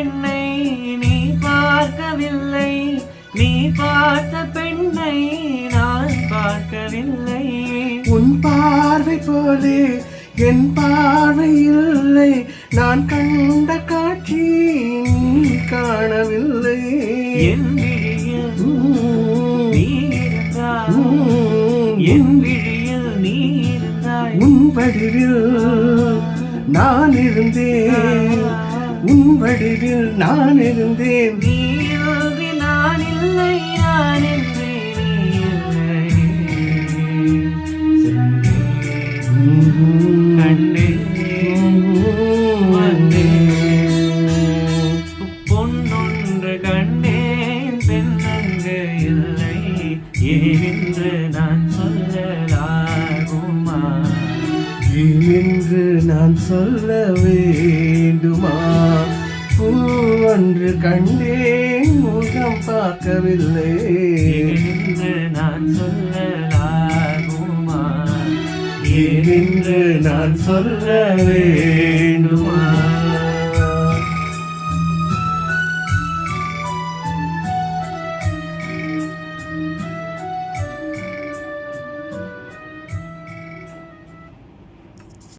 பெண்ணை நீ பார்க்கவில்லை, நீ பார்த்த பெண்ணை நான் பார்க்கவில்லை. உன் பார்வை போலே என் பார்வை இல்லை, நான் கண்ட காட்சி நீ காணவில்லை. என் விழியில் நீ இருந்தாய், என் விழியில் நீ இருந்தாய். உன் வடிவில் நான் இருந்தேன், உன் வடிவில் நான் இருந்தேன். நீ இன்றி நான் இல்லை, நான் இன்றி நீ இல்லை. கண்டேன் வந்தேன், பொன்னொன்று கண்டேன், பெண்ணங்கு இல்லை. ஏனென்று நான் சொல்லலாகுமா, ஏனென்று நான் சொல்ல வேண்டுமா? பூவன்று கண்டேன், முகம் பார்க்கவில்லை. ஏனென்று நான் சொல்லலாகுமா, ஏனென்று நான் சொல்ல வேண்டுமா?